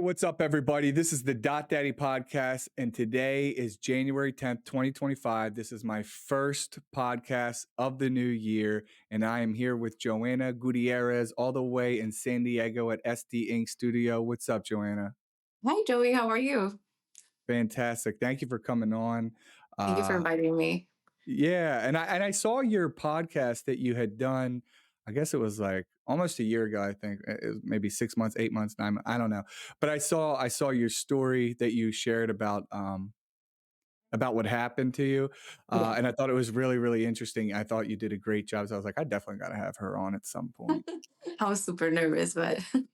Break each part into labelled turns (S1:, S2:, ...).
S1: what's up, everybody? This is the Dattie podcast, and today is January 10th, 2025. This is my first podcast of the new year, and I am here with Johana Gutierrez, all the way in San Diego at SD Ink Studio. What's up, Joanna?
S2: Hi, Joey. How are you?
S1: Fantastic. Thank you for coming on.
S2: Thank you for
S1: Uh,
S2: inviting me.
S1: yeah, and I saw your podcast that you had done. I guess it was like almost a year ago. I think it was maybe 6 months, 8 months, 9 months. I don't know, but I saw your story that you shared about what happened to you,
S2: Yeah.
S1: and I thought it was really really interesting. I thought you did a great job. So I was like, I definitely got to have her on at some point.
S2: I was super nervous, but
S1: You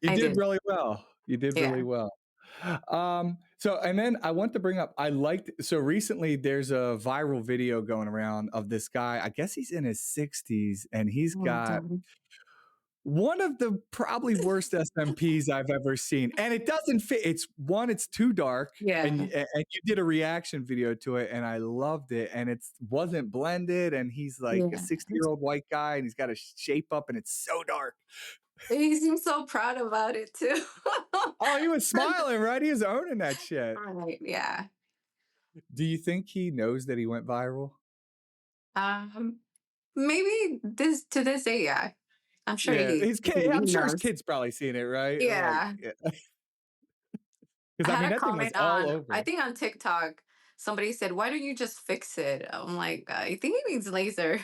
S2: I
S1: did
S2: did.
S1: really well. You did really
S2: Yeah.
S1: well. So and then I want to bring up, I liked, so recently there's a viral video going around of this guy. I guess he's in his 60s and he's
S2: Oh my
S1: got
S2: God.
S1: one of the probably worst SMPs I've ever seen. And it doesn't fit. It's too dark. And,
S2: Yeah.
S1: and you did a reaction video to it and I loved it. And it wasn't blended. And he's like a
S2: Yeah.
S1: 60-year-old white guy and he's got a shape up and it's so dark.
S2: He seems so proud about it too.
S1: Oh, he was smiling, right? He was owning that shit.
S2: Right. Yeah.
S1: Do you think he knows that he went viral?
S2: Um, maybe this day, yeah. I'm sure
S1: Yeah,
S2: he
S1: his kid.
S2: he
S1: I'm sure his
S2: knows.
S1: kid's probably seen it, right? Like,
S2: Yeah.
S1: because
S2: I
S1: I mean,
S2: had a
S1: that thing was
S2: comment
S1: all
S2: on, I
S1: over.
S2: think on TikTok, somebody said, "Why don't you just fix it?" I'm like, I think he needs laser.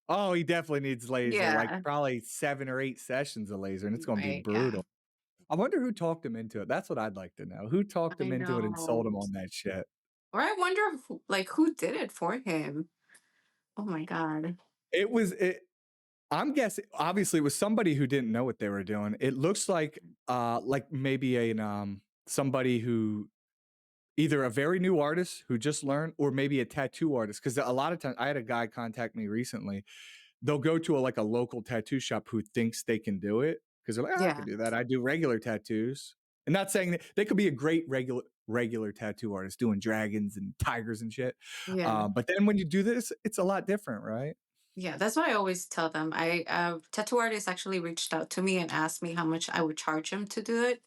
S1: Oh, he definitely needs laser, like
S2: Yeah.
S1: probably 7 or 8 sessions of laser, and it's going to be
S2: Right. Yeah.
S1: brutal. I wonder who talked him into it. That's what I'd like to know. Who talked
S2: I
S1: him into it and sold him
S2: know.
S1: on that shit?
S2: Or I wonder who did it for him? Oh my god.
S1: It was it. I'm guessing. Obviously, it was somebody who didn't know what they were doing. It looks like maybe somebody who, either a very new artist who just learned, or maybe a tattoo artist. Because a lot of times, I had a guy contact me recently. They'll go to like a local tattoo shop who thinks they can do it because they're like, oh, I can
S2: Yeah.
S1: do that. I do regular tattoos. And not saying that they could be a great regular tattoo artist doing dragons and tigers and shit.
S2: Yeah.
S1: But then when you do this, it's a lot different, right?
S2: Yeah, that's what I always tell them. I tattoo artist actually reached out to me and asked me how much I would charge him to do it.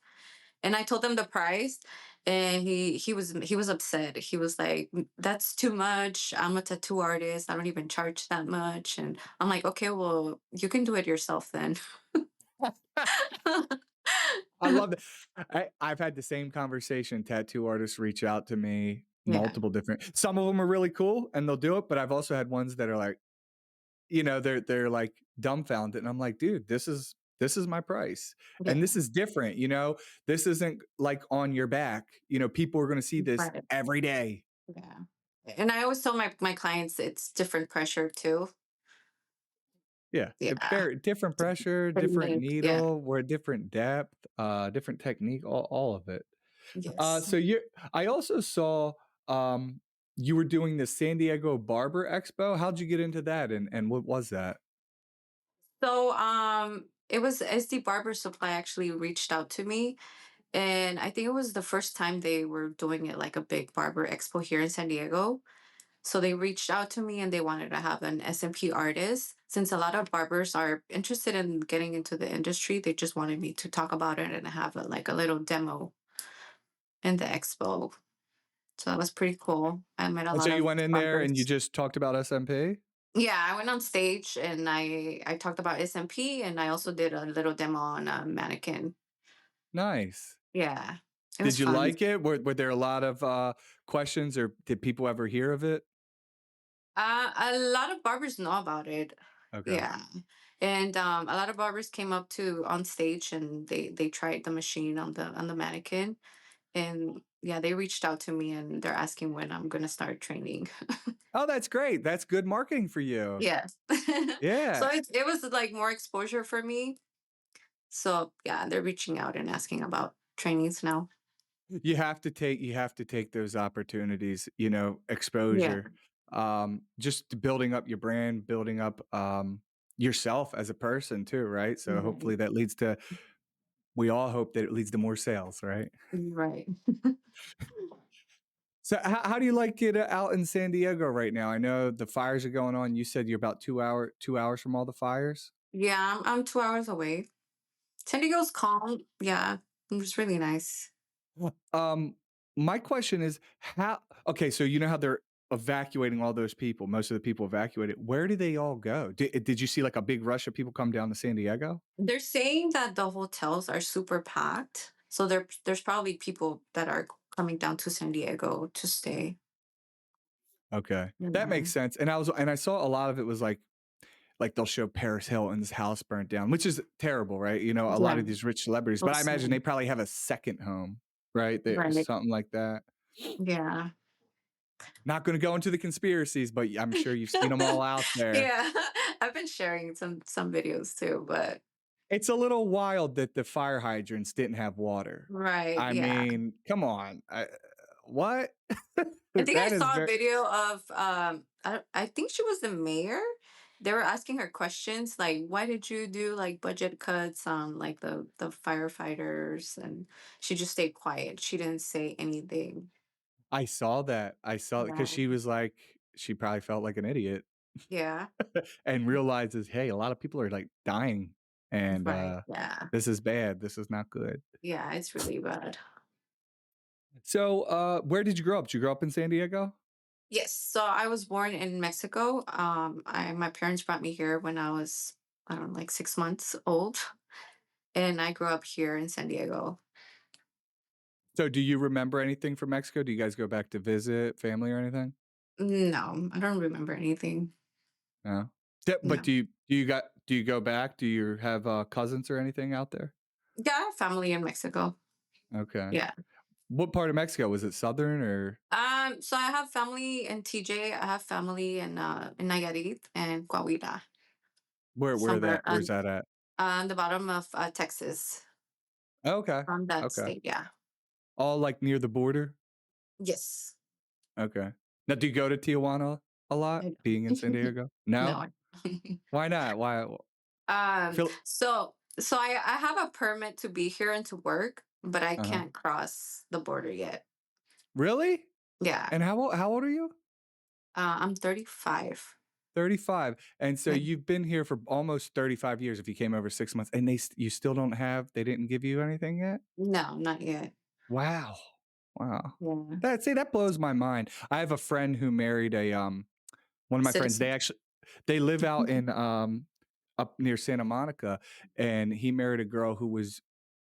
S2: And I told him the price and he was upset. He was like, That's too much. I'm a tattoo artist. I don't even charge that much." And I'm like, "Okay, well, you can do it yourself then."
S1: I love it. I've had the same conversation. Tattoo artists reach out to me,
S2: Yeah.
S1: multiple different. Some of them are really cool and they'll do it, but I've also had ones that are like, they're like dumbfounded, and I'm like, dude, this is my price, and
S2: Yeah.
S1: this is different. This isn't like on your back. People are going to see this
S2: Right.
S1: every day.
S2: Yeah. And I always tell my clients it's different pressure too.
S1: Yeah,
S2: Yeah.
S1: very different pressure, different
S2: Technique. Yeah.
S1: needle, we're different depth, different technique, all of it.
S2: Yes.
S1: So I also saw um, you were doing the San Diego Barber Expo. How'd you get into that, and what was that?
S2: So it was SD Barber Supply actually reached out to me, and I think it was the first time they were doing it like a big barber expo here in San Diego. So they reached out to me and they wanted to have an SMP artist. Since a lot of barbers are interested in getting into the industry, they just wanted me to talk about it and have like a little demo in the expo. So that was pretty cool. I met a
S1: And so
S2: lot
S1: you
S2: of
S1: went in there and you
S2: barbers.
S1: just talked about SMP.
S2: Yeah, I went on stage and I talked about SMP and I also did a little demo on a mannequin.
S1: Nice.
S2: Yeah, it
S1: Did
S2: was
S1: you
S2: fun.
S1: like it? Were there a lot of, questions, or did people ever hear of it?
S2: A lot of barbers know about it.
S1: Okay.
S2: Yeah, and a lot of barbers came up to on stage and they tried the machine on the mannequin, and yeah, they reached out to me and they're asking when I'm gonna start training.
S1: Oh, that's great. That's good marketing for you.
S2: Yes, so
S1: Yeah.
S2: it was like more exposure for me. So yeah, they're reaching out and asking about trainings now.
S1: You have to take those opportunities,
S2: Yeah.
S1: exposure, just building up your brand, building up, yourself as a person too, right? So
S2: Right.
S1: hopefully we all hope that it leads to more sales, right?
S2: Right.
S1: So how do you like it out in San Diego right now? I know the fires are going on. You said you're about 2 hours from all the fires.
S2: Yeah, I'm 2 hours away. San Diego's calm. Yeah. It was really nice.
S1: Um, my question is how okay, so you know how they're evacuating all those people, most of the people evacuated. Where do they all go? Did you see like a big rush of people come down to San Diego?
S2: They're saying that the hotels are super packed, so there's probably people that are coming down to San Diego to stay.
S1: Okay. That makes
S2: Yeah.
S1: sense. And I saw a lot of it was like they'll show Paris Hilton's house burnt down, which is terrible, right? You know, a lot
S2: Yeah.
S1: of these rich celebrities,
S2: So
S1: but I imagine they
S2: sad.
S1: probably have a second home, right?
S2: Right.
S1: Something like that.
S2: Yeah.
S1: Not going to go into the conspiracies, but I'm sure you've seen them all out there.
S2: Yeah. I've been sharing some videos too, but
S1: It's a little wild that the fire hydrants didn't have water.
S2: right,
S1: I
S2: yeah.
S1: mean, come on. What?
S2: I think I
S1: That is
S2: saw a
S1: very
S2: video of I think she was the mayor. They were asking her questions like, why did you do like budget cuts on like the firefighters, and she just stayed quiet. She didn't say anything.
S1: I saw that. I saw it because
S2: Right.
S1: she was like she probably felt like an idiot
S2: Yeah.
S1: and realizes, "Hey, a lot of people are, like, dying, and,
S2: Right. Yeah.
S1: this is bad. This is not good."
S2: Yeah, it's really bad.
S1: So, where did you grow up? Did you grow up in San Diego?
S2: Yes. So I was born in Mexico. I my parents brought me here when I was, I don't know, like 6 months old. And I grew up here in San Diego.
S1: So, do you remember anything from Mexico? Do you guys go back to visit family or anything?
S2: No, I don't remember anything.
S1: No? But
S2: No.
S1: do you go back? Do you have, cousins or anything out there?
S2: Yeah, I have family in Mexico.
S1: Okay.
S2: Yeah.
S1: What part of Mexico? Was it southern or
S2: So I have family in TJ. I have family in Nayarit and Coahuila, somewhere
S1: where's that at?
S2: on the bottom of Texas,
S1: Okay,
S2: from that
S1: okay.
S2: state. Yeah.
S1: All, like, near the border?
S2: Yes.
S1: Okay. Now do you go to Tijuana a lot
S2: I
S1: being in San
S2: know.
S1: Diego?
S2: No.
S1: No? Why not? Why feel
S2: So I have a permit to be here and to work, but I
S1: Uh-huh.
S2: can't cross the border yet.
S1: Really?
S2: Yeah.
S1: And how old are you?
S2: I'm 35.
S1: 35. And so
S2: Yeah.
S1: you've been here for almost 35 years if you came over 6 months and you still don't have they didn't give you anything yet?
S2: No, not yet.
S1: Wow. Wow.
S2: Yeah.
S1: That blows my mind. I have a friend who married one of my friends,
S2: Citizen.
S1: they live out in, up near Santa Monica, and he married a girl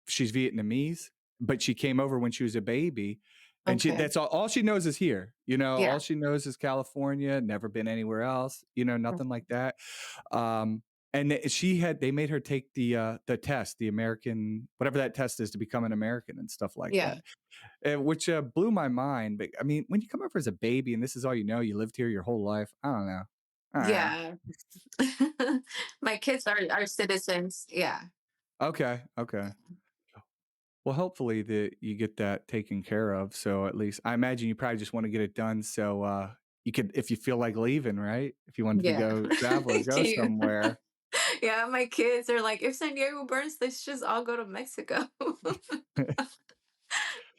S1: she's Vietnamese, but she came over when she was a baby, and
S2: Okay.
S1: that's all she knows is here, you know,
S2: Yeah.
S1: all she knows is California, never been anywhere else, you know, nothing like that. Um, and they made her take the test, the American whatever that test is to become an American and stuff like
S2: Yeah.
S1: that, which, blew my mind, but, I mean, when you come over as a baby and this is all you know, you lived here your whole life, I don't know. I don't know.
S2: Yeah. My kids are citizens. Yeah.
S1: Okay, okay. Well, hopefully that you get that taken care of. So at least I imagine you probably just want to get it done so you could if you feel like leaving, right? If you wanted to
S2: Yeah.
S1: go travel or go
S2: Cute.
S1: somewhere.
S2: Yeah, my kids are like, if San Diego burns, let's just all go to Mexico.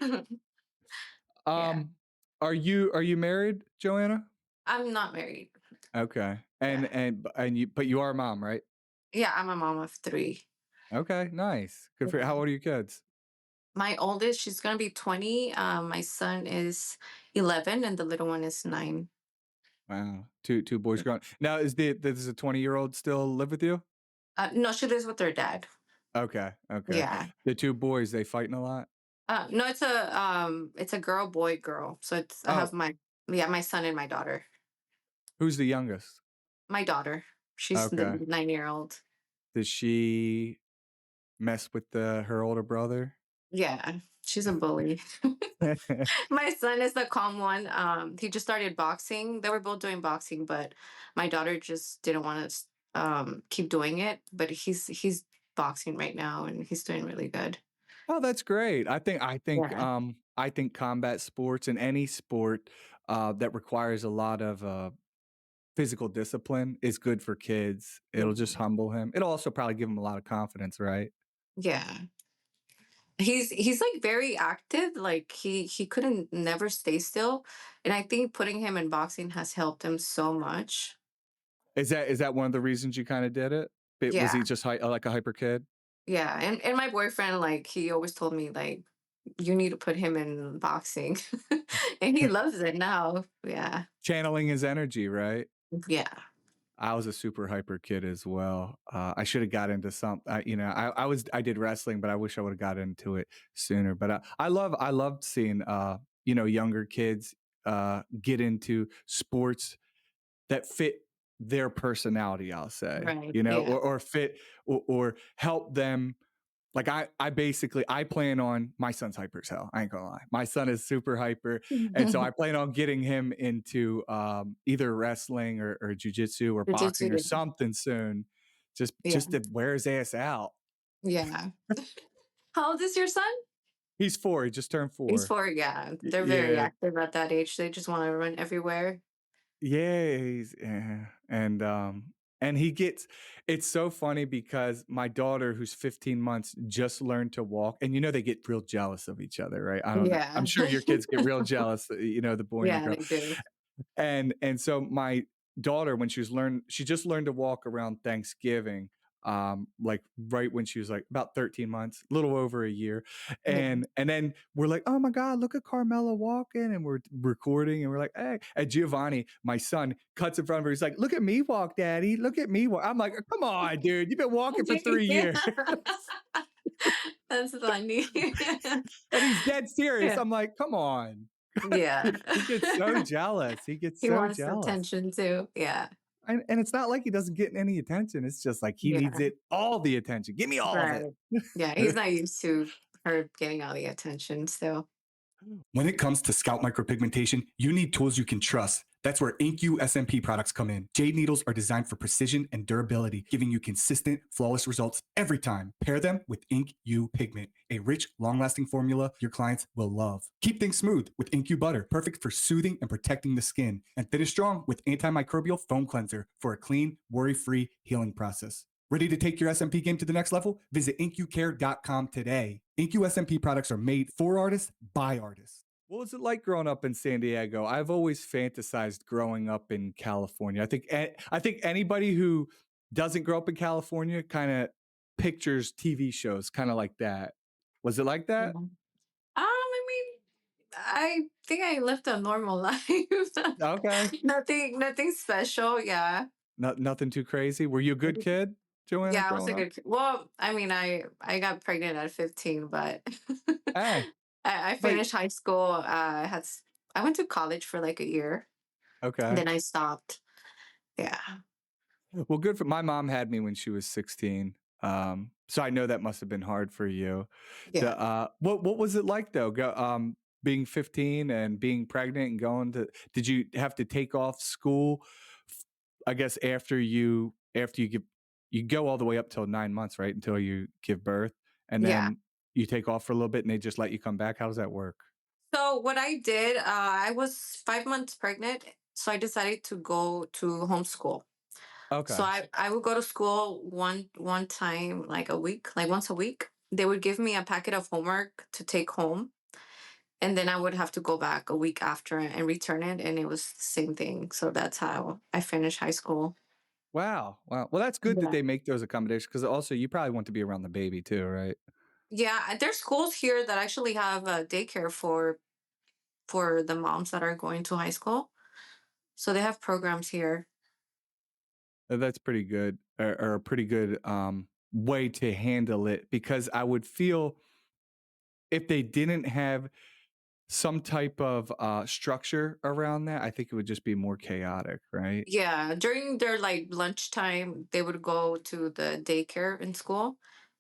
S2: Yeah.
S1: um are you married, Joanna?
S2: I'm not married.
S1: Okay.
S2: Yeah.
S1: And you but you are a mom, right?
S2: Yeah, I'm a mom of three.
S1: Okay, nice. Good for you. How
S2: Yeah.
S1: old are your kids?
S2: My oldest, she's gonna be 20. My son is 11, and the little one is 9.
S1: Wow. Two boys grown. Now does a 20-year-old still live with you?
S2: No, she lives with her dad.
S1: Okay, okay.
S2: Yeah.
S1: The two boys, they fighting a lot?
S2: No, it's a girl, boy, girl. So it's I have
S1: Oh,
S2: my yeah, my son and my daughter.
S1: who's the youngest?
S2: My daughter. She's the
S1: Okay.
S2: 9-year-old.
S1: Does she mess with her older brother?
S2: Yeah, she's a bully. My son is the calm one. He just started boxing. They were both doing boxing, but my daughter just didn't want to keep doing it. But he's boxing right now, and he's doing really good.
S1: Oh, that's great.
S2: Yeah,
S1: I think combat sports and any sport, that requires a lot of, physical discipline is good for kids. It'll
S2: yeah,
S1: just humble him. It'll also probably give him a lot of confidence, right?
S2: yeah. He's like very active. Like he couldn't never stay still, and I think putting him in boxing has helped him so much.
S1: Is that one of the reasons you kinda did it? Was
S2: Yeah,
S1: he just like a hyper kid?
S2: Yeah, and my boyfriend, like, he always told me, like, "You need to put him in boxing." And he loves it now. Yeah.
S1: Channeling his energy, right?
S2: Yeah.
S1: I was a super hyper kid as well. I should have got into some. I did wrestling, but I wish I would have got into it sooner. But I loved seeing younger kids get into sports that fit their personality. I'll say,
S2: Right.
S1: or,
S2: Yeah.
S1: fit or help them. Like I plan on my son's hyper as hell. I ain't gonna lie. My son is super hyper. And so I plan on getting him into either wrestling or jujitsu or boxing or
S2: Jiu-jitsu.
S1: something soon.
S2: Yeah.
S1: Just to wear his ass out.
S2: Yeah. How old is your son?
S1: He's 4, he just turned
S2: He's
S1: 4.
S2: 4, yeah. They're very
S1: Yeah.
S2: active at that age. They just wanna run everywhere.
S1: Yeah, and he gets it's so funny because my daughter who's 15 months just learned to walk and they get real jealous of each other, right? I don't know. I'm
S2: Yeah.
S1: sure your kids get real jealous, the boy and the
S2: Yeah,
S1: girl.
S2: they do.
S1: And so my daughter, when she just learned to walk around Thanksgiving, like right when she was like about 13 months, a little over a year.
S2: Yeah.
S1: And then we're like, oh my God, look at Carmela walking. And we're recording and we're like, hey. And Giovanni, my son, cuts in front of her. He's like, look at me walk, daddy. Look at me walk. I'm like, come on, dude. You've been walking for 3 years.
S2: Yeah. That's funny.
S1: And he's dead serious.
S2: Yeah.
S1: I'm like, come on.
S2: Yeah.
S1: He gets so jealous. He gets
S2: He
S1: so
S2: wants
S1: jealous.
S2: attention too. Yeah.
S1: And it's not like he doesn't get any attention. It's just like he needs
S2: Yeah.
S1: it all the attention. Give me all of it.
S2: Right. Yeah, he's not used to her getting all the attention still.
S1: When it comes to scalp micropigmentation, you need tools you can trust. That's where InkU SMP products come in. Jade needles are designed for precision and durability, giving you consistent, flawless results every time. Pair them with InkU Pigment, a rich, long-lasting formula your clients will love. Keep things smooth with InkU Butter, perfect for soothing and protecting the skin. And finish strong with antimicrobial foam cleanser for a clean, worry-free healing process. Ready to take your SMP game to the next level? Visit inkucare.com today. InkU SMP products are made for artists by artists. What was it like growing up in San Diego? I've always fantasized growing up in California. I think anybody who doesn't grow up in California kind of pictures TV shows kind of like that. Was it like
S2: Yeah.
S1: that?
S2: I mean, I think I lived a normal life.
S1: Okay.
S2: Nothing special. Yeah.
S1: Nothing too crazy. Were you a good kid, Joanna,
S2: Yeah, I was
S1: growing
S2: a
S1: up?
S2: good well, I mean, I got pregnant at 15, but
S1: Hey,
S2: I
S1: but
S2: finished high school. I went to college for like a year, and
S1: okay.
S2: then I stopped. Yeah.
S1: Well, good for my mom had me when she was 16. So I know that must have been hard for you.
S2: Yeah.
S1: What was it like though? Being 15 and being pregnant and going to did you have to take off school? I guess after you give you go all the way up till 9 months, right? Until you give birth. And
S2: Yeah.
S1: then you take off for a little bit and they just let you come back. How does that work?
S2: So what I did, I was 5 months pregnant, so I decided to go to homeschool. So
S1: Okay.
S2: I would go to school one time like a week, like once a week. They would give me a packet of homework to take home, and then I would have to go back a week after and return it, and it was the same thing. So that's how I finished high school.
S1: Wow. Wow. Well, that's good that
S2: Yeah.
S1: they make those accommodations because also you probably want to be around the baby too, right?
S2: Yeah, there's schools here that actually have a daycare for the moms that are going to high school. So they have programs here.
S1: That's pretty good, or a pretty good way to handle it because I would feel if they didn't have some type of structure around that, I think it would just be more chaotic, right?
S2: Yeah, during their like lunchtime, they would go to the daycare in school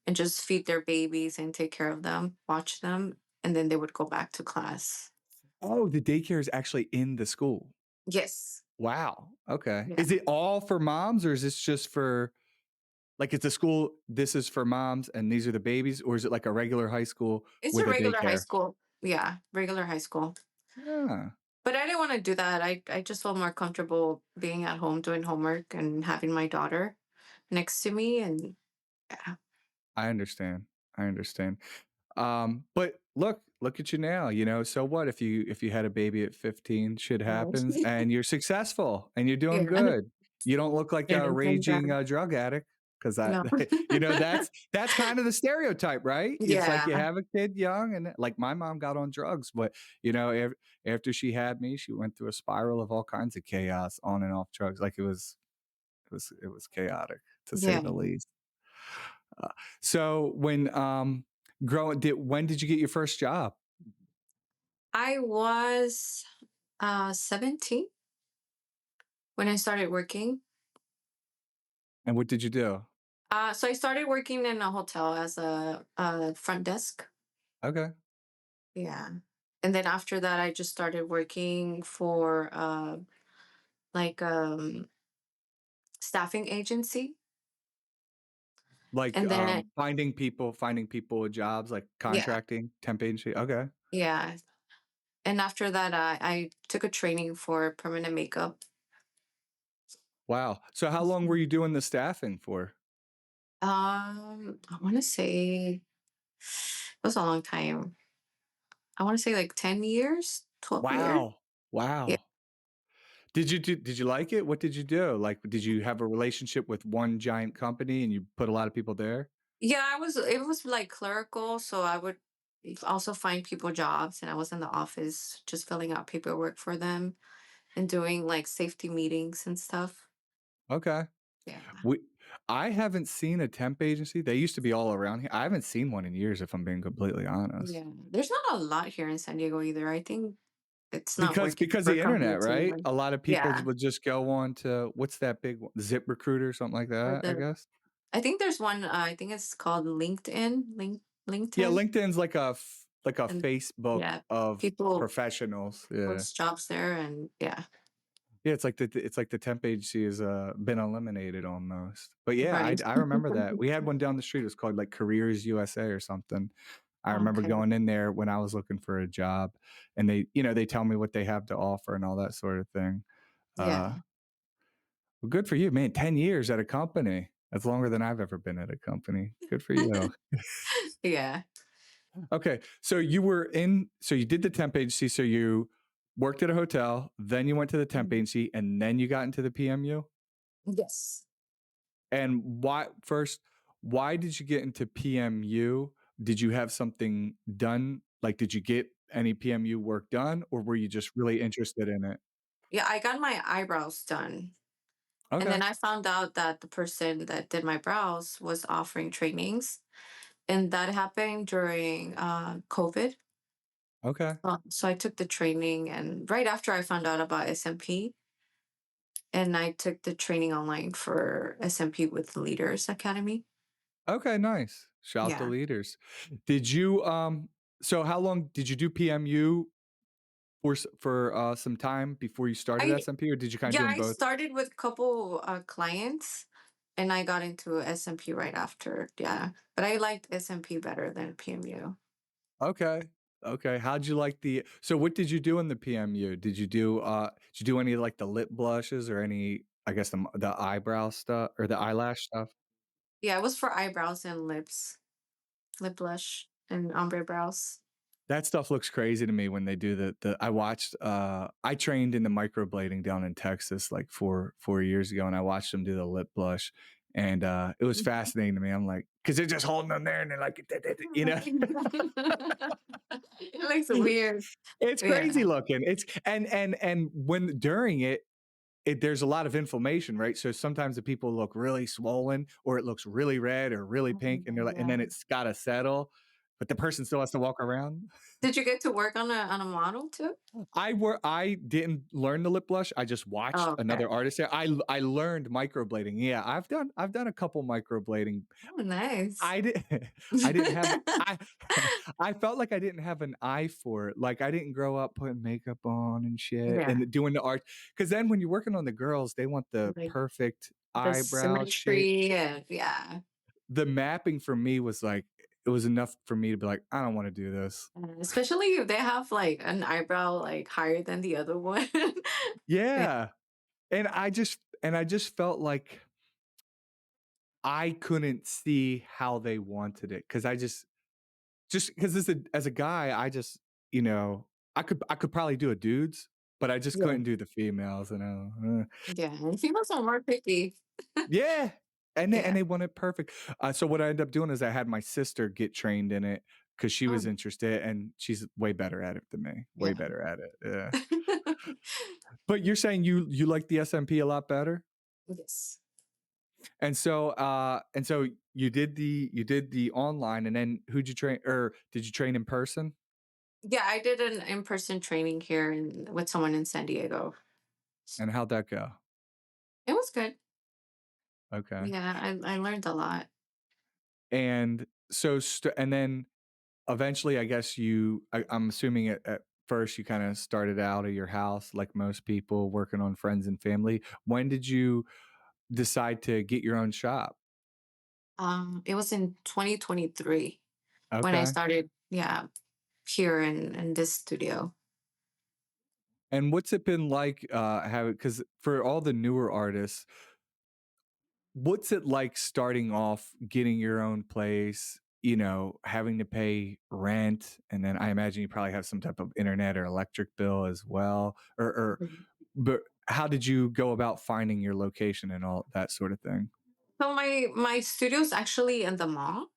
S2: and just feed their babies and take care of them, watch them, and then they would go back to class.
S1: Oh, the daycare is actually in the school.
S2: Yes.
S1: Wow. Okay.
S2: Yeah.
S1: Is it all for moms or is this just for like it's a school, this is for moms and these are the babies, or is it like a regular high school
S2: It's a
S1: with a
S2: regular high
S1: daycare?
S2: school. Yeah, regular high school.
S1: Yeah.
S2: But I didn't want to do that. I just felt more comfortable being at home doing homework and having my daughter next to me and yeah.
S1: I understand. I understand. But look at you now, so what if you had a baby at 15, shit happens and you're successful and you're doing
S2: Yeah.
S1: good. You don't look like
S2: Yeah,
S1: a
S2: thank
S1: raging
S2: God.
S1: drug addict. because I
S2: No.
S1: that's kind of the stereotype, right? It's like you
S2: Yeah.
S1: have a kid young and like my mom got on drugs, but, after she had me, she went through a spiral of all kinds of chaos on and off drugs, like, it was chaotic, to say
S2: Yeah.
S1: the least. Uh, so when did you get your first job,
S2: I was 17 when I started working.
S1: and what did you do?
S2: So I started working in a hotel as a front desk.
S1: Okay.
S2: Yeah. And then after that, I just started working for like staffing agency.
S1: Like,
S2: And then
S1: finding people jobs, like
S2: yeah,
S1: contracting, temp agency? Okay.
S2: yeah. And after that, I took a training for permanent makeup.
S1: Wow. So how long were
S2: Mhm.
S1: you doing the staffing for?
S2: I want to say it was a long time. I want to say like 10 years, 12 years.
S1: Wow.
S2: Yeah.
S1: Wow. Did you like it? What did you do? Like, did you have a relationship with one giant company and you put a lot of people there?
S2: Yeah, it was like clerical, so I would also find people jobs and I was in the office just filling out paperwork for them and doing like safety meetings and stuff.
S1: Okay.
S2: Yeah.
S1: We I haven't seen a temp agency. They used to be all around here. I haven't seen one in years, if I'm being completely honest.
S2: Yeah. There's not a lot here in San Diego either. I think it's not
S1: Because
S2: worth it
S1: because
S2: for
S1: the
S2: companies
S1: internet,
S2: to
S1: right?
S2: even.
S1: A lot of people
S2: Yeah.
S1: would just go on to what's that big one? ZipRecruiter, something like
S2: Or
S1: that, I
S2: the
S1: guess?
S2: I think there's one I think it's called
S1: Yeah,
S2: LinkedIn.
S1: LinkedIn's like a
S2: And
S1: Facebook
S2: yeah,
S1: of
S2: people
S1: professionals. Yeah.
S2: post jobs there and yeah.
S1: Yeah, it's like the temp agency has, been eliminated almost. But yeah, I
S2: Right.
S1: I remember that. We had one down the street, it was called, like, Careers USA or something. I remember
S2: Okay.
S1: going in there when I was looking for a job, and they tell me what they have to offer and all that sort of thing. Uh,
S2: Yeah.
S1: well, good for you, man, 10 years at a company. That's longer than I've ever been at a company. Good for you.
S2: Yeah.
S1: Okay, so you did the temp agency, so you worked at a hotel, then you went to the temp
S2: Mhm.
S1: agency, and then you got into the PMU?
S2: Yes.
S1: And why did you get into PMU? Did you have something done? Like, did you get any PMU work done, or were you just really interested in it?
S2: Yeah, I got my eyebrows done. And then
S1: Okay,
S2: I found out that the person that did my brows was offering trainings. And that happened during COVID.
S1: okay,
S2: So I took the training, and right after I found out about SMP, and I took the training online for SMP with Leaders Academy.
S1: okay, nice. Shout to
S2: Yeah.
S1: leaders. Did you, so how long did you do PMU for some time before you started
S2: I
S1: SMP, or did you kinda
S2: Yeah,
S1: do them
S2: I
S1: both?
S2: started with a couple clients and I got into SMP right after. Yeah. But I liked SMP better than PMU.
S1: Okay. Okay. So what did you do in the PMU? Did you do any like the lip blushes or any, I guess the eyebrow stuff or the eyelash stuff?
S2: Yeah, it was for eyebrows and lips, lip blush and ombre brows.
S1: That stuff looks crazy to me when they do I trained in the microblading down in Texas like 4 years ago and I watched them do the lip blush and it was
S2: Mhm.
S1: fascinating to me. I'm like, because they're just holding them there and they're like, you know.
S2: It looks weird.
S1: It's crazy
S2: Yeah.
S1: looking. It's and when during there's a lot of inflammation, right? So sometimes the people look really swollen or it looks really red or really pink and they're like, and
S2: Yeah.
S1: then it's gotta settle, but the person still has to walk around.
S2: Did you get to work on a model too?
S1: I didn't learn the lip blush. I just
S2: Oh,
S1: watched
S2: okay.
S1: another artist there. I learned microblading. Yeah, I've done a couple microblading.
S2: Oh, nice.
S1: I did I didn't have I I felt like I didn't have an eye for it. Like I didn't grow up putting makeup on and shit
S2: Yeah.
S1: and doing the art. Because then when you're working on the girls, they want the
S2: Like
S1: perfect
S2: the
S1: eyebrow shape.
S2: symmetry and yeah.
S1: The mapping for me was like it was enough for me to be like, I don't want to do this.
S2: Especially if they have like an eyebrow like higher than the other one. Yeah.
S1: Yeah. And I just felt like I couldn't see how they wanted it because just because as a guy, you know, I could probably do a dude's, but I just
S2: Yeah.
S1: couldn't do the females, you know.
S2: Yeah. And females are more picky.
S1: Yeah.
S2: Yeah.
S1: and they want it perfect. So what I ended up doing is I had my sister get trained in it because she was
S2: Oh,
S1: interested, and she's way better at it than me. Way
S2: yeah.
S1: better at it. Yeah. But you're saying you like the SMP a lot better?
S2: Yes.
S1: And so you did the online, and then who'd you train, or did you train in person?
S2: Yeah, I did an in-person training here with someone in San Diego.
S1: And how'd that go?
S2: It was good.
S1: Okay.
S2: Yeah, I learned a lot.
S1: And and then eventually, I guess I'm assuming at first you kind of started out of your house like most people working on friends and family. When did you decide to get your own shop?
S2: It was in 2023 when I
S1: Okay.
S2: started, yeah, here in this studio.
S1: And what's it been like having, because for all the newer artists, what's it like starting off, getting your own place, having to pay rent, and then I imagine you probably have some type of internet or electric bill as well, or
S2: Mhm.
S1: but how did you go about finding your location and all that sort of thing?
S2: So my studio's actually in the mall.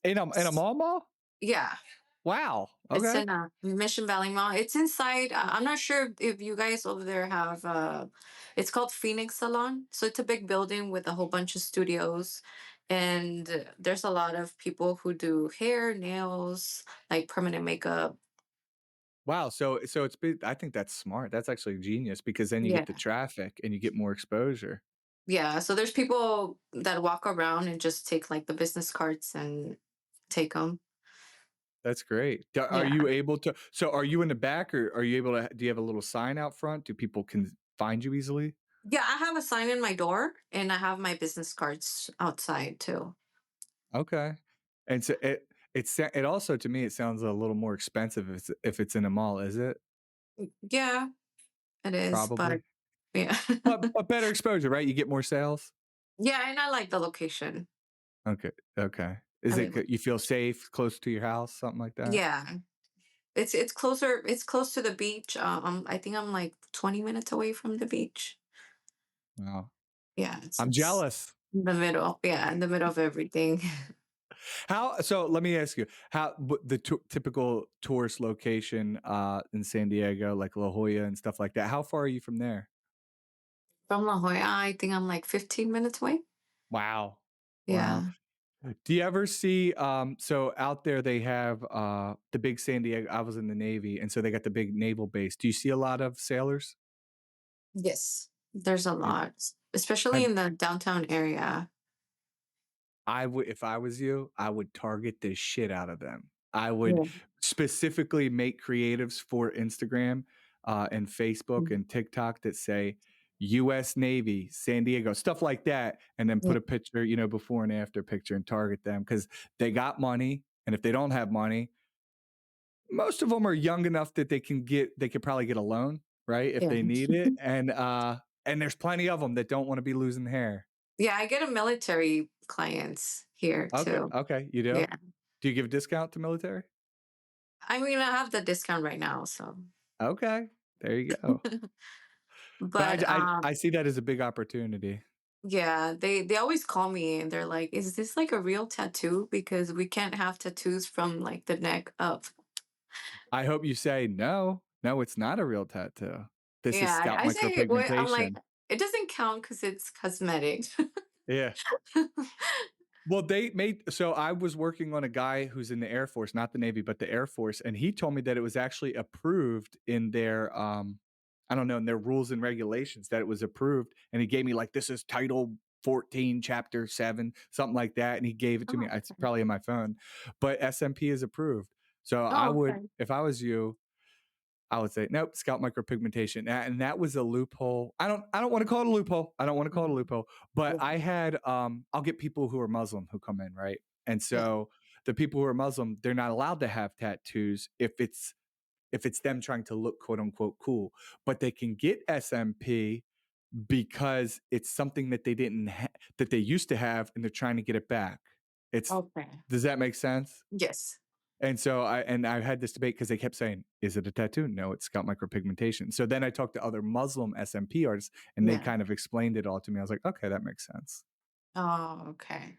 S1: In a mall?
S2: Yeah,
S1: Wow.
S2: it's
S1: Okay.
S2: in Mission Valley Mall. It's inside. I'm not sure if you guys over there have. It's called Phoenix Salon. So it's a big building with a whole bunch of studios, and there's a lot of people who do hair, nails, like permanent makeup.
S1: Wow. So I think that's smart. That's actually genius because then you get the
S2: Yeah,
S1: traffic and you get more exposure.
S2: yeah. So there's people that walk around and just take like the business cards and take them.
S1: That's great. Are
S2: Yeah,
S1: you able to, so are you in the back, or are you able to, do you have a little sign out front? Do people can find you easily?
S2: yeah. I have a sign in my door, and I have my business cards outside too.
S1: Okay. And so it also, to me, it sounds a little more expensive if it's in a mall, is it?
S2: Yeah, it is, but
S1: Probably.
S2: yeah.
S1: But better exposure, right? You get more sales?
S2: Yeah, and I like the location.
S1: Okay. Okay.
S2: I
S1: Is it
S2: mean,
S1: good, you feel safe, close to your house, something like that?
S2: yeah, it's closer. It's close to the beach. I think I'm like 20 minutes away from the beach.
S1: Wow.
S2: Yeah,
S1: I'm
S2: it's
S1: jealous.
S2: in the middle. Yeah, in the middle of everything.
S1: How, so let me ask you, the typical tourist location in San Diego, like La Jolla and stuff like that, how far are you from there?
S2: From La Jolla, I think I'm like 15 minutes away.
S1: Wow. Wow.
S2: Yeah.
S1: Do you ever see, so out there they have the big San Diego, I was in the Navy, and so they got the big naval base. Do you see a lot of sailors?
S2: Yes. There's a
S1: And
S2: lot, especially
S1: have
S2: in the downtown area.
S1: I would, if I was you, I would target the shit out of them. I would
S2: Yeah.
S1: specifically make creatives for Instagram and Facebook
S2: Mm.
S1: and TikTok that say US Navy, San Diego, stuff like that, and then
S2: Yeah.
S1: put a picture, before and after picture, and target them because they got money. And if they don't have money, most of them are young enough that they could probably get a loan, right? If
S2: Yeah.
S1: they need it. And there's plenty of them that don't want to be losing hair.
S2: Yeah, I get a military clients here
S1: Okay.
S2: too.
S1: Okay. You do?
S2: Yeah.
S1: Do you give a discount to military?
S2: I mean, I have the discount right now, so.
S1: Okay, there you go.
S2: But
S1: But I see that as a big opportunity.
S2: yeah, they always call me and they're like, "Is this like a real tattoo? Because we can't have tattoos from like the neck up."
S1: I hope you say, "No, no, it's not a real tattoo. This is
S2: Yeah,
S1: scalp
S2: I say, wait, I'm like,
S1: micropigmentation."
S2: it doesn't count because it's cosmetic.
S1: Yeah. Well, they made, so I was working on a guy who's in the Air Force, not the Navy, but the Air Force, and he told me that it was actually approved in their, I don't know, in their rules and regulations, that it was approved, and he gave me like, "This is Title 14, Chapter 7," something like that, and he gave it to me.
S2: Oh,
S1: It's
S2: okay.
S1: probably in my phone, but SMP is approved. So I
S2: Oh,
S1: would,
S2: okay.
S1: if I was you, I would say, nope, scalp micropigmentation. And that was a loophole. I don't want to call it a loophole. I don't want to call it a
S2: Mhm.
S1: loophole. But
S2: Yeah,
S1: I had I'll get people who are Muslim who come in, right? And
S2: yeah.
S1: so the people who are Muslim, they're not allowed to have tattoos if it's them trying to look quote unquote cool. But they can get SMP because it's something that that they used to have, and they're trying to get it back. It's,
S2: Okay.
S1: does that make sense?
S2: Yes.
S1: And so I had this debate because they kept saying, "Is it a tattoo?" No, it's got micropigmentation. So then I talked to other Muslim SMP artists, and they
S2: Yeah.
S1: kind of explained it all to me. I was like, "Okay, that makes sense."
S2: Oh, okay.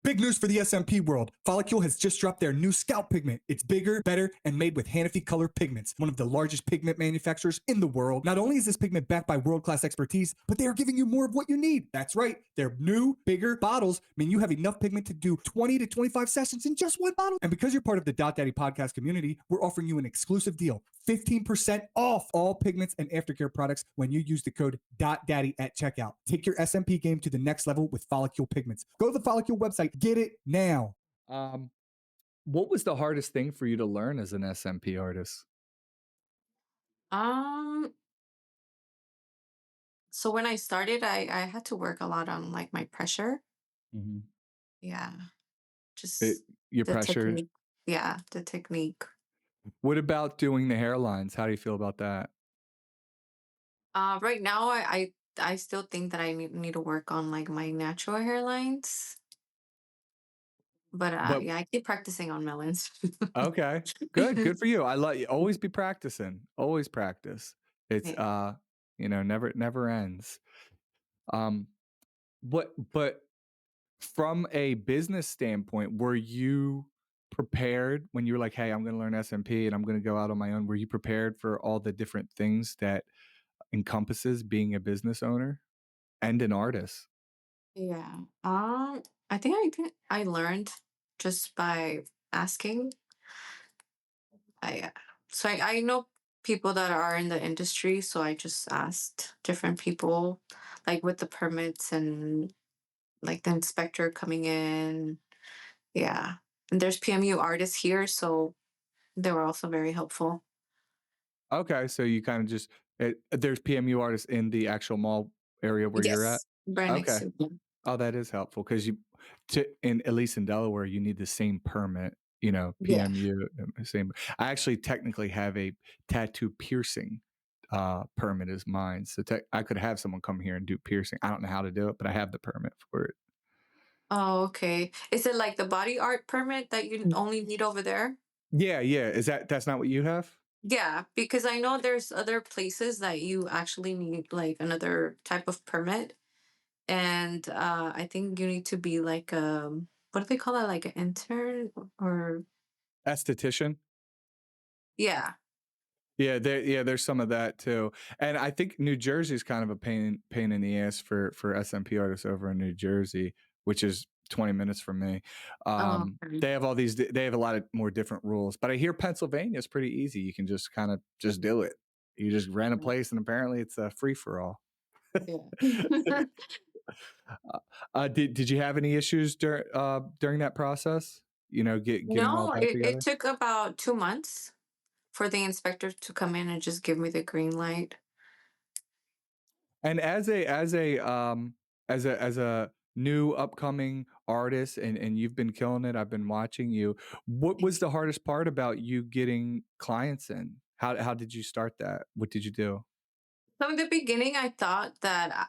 S1: Big news for the SMP world. Follicule has just dropped their new scalp pigment. It's bigger, better, and made with Hanafi Color Pigments, one of the largest pigment manufacturers in the world. Not only is this pigment backed by world-class expertise, but they are giving you more of what you need. That's right. Their new, bigger bottles mean you have enough pigment to do 20 to 25 sessions in just one bottle. And because you're part of the Daddy podcast community, we're offering you an exclusive deal. 15% off all pigments and aftercare products when you use the code DADDY at checkout. Take your SMP game to the next level with Follicule Pigments. Go to the Follicule website. Get it now. What was the hardest thing for you to learn as an SMP artist?
S2: Um, so when I started, I had to work a lot on like my pressure.
S1: Mhm.
S2: Yeah,
S1: It,
S2: just
S1: your
S2: the
S1: pressure.
S2: technique. Yeah, the technique.
S1: What about doing the hairlines? How do you feel about that?
S2: Right now, I still think that I need to work on like my natural hairlines. But
S1: But
S2: yeah, I keep practicing on melons.
S1: okay, good for you. I love you. Always be practicing. Always practice. It's
S2: Yeah.
S1: never ends. Um, but from a business standpoint, were you prepared when you were like, "Hey, I'm going to learn SMP and I'm going to go out on my own"? Were you prepared for all the different things that encompasses being a business owner and an artist?
S2: Yeah. I think I learned just by asking. I know people that are in the industry, so I just asked different people, like with the permits and like the inspector coming in. Yeah. And there's PMU artists here, so they were also very helpful.
S1: Okay, so you kind of just there's PMU artists in the actual mall area where you're at.
S2: Yes. Right next
S1: Okay.
S2: to them.
S1: Oh, that is helpful because you to in at least in Delaware, you need the same permit,
S2: Yeah.
S1: PMU, same. I actually technically have a tattoo piercing permit as mine. So I could have someone come here and do piercing. I don't know how to do it, but I have the permit for it.
S2: Oh, okay. Is it like the body art permit that you
S1: Mm.
S2: only need over there?
S1: Yeah, yeah. That's not what you have?
S2: Yeah, because I know there's other places that you actually need like another type of permit. And I think you need to be like what do they call that? Like an intern or
S1: Esthetician?
S2: yeah.
S1: Yeah, there's some of that too. And I think New Jersey is kind of a pain in the ass for SMP artists over in New Jersey, which is 20 minutes from me.
S2: Oh, okay.
S1: They have all these they have a lot of more different rules. But I hear Pennsylvania is pretty easy. You can just kind of just do it. You just rent a place and apparently it's a free for all.
S2: Yeah.
S1: Did you have any issues during that process? Getting all
S2: No,
S1: that
S2: it
S1: together?
S2: took about 2 months for the inspector to come in and just give me the green light.
S1: And as a new upcoming artist and you've been killing it, I've been watching you. What was the hardest part about you getting clients in? How did you start that? What did you do?
S2: So in the beginning, I thought that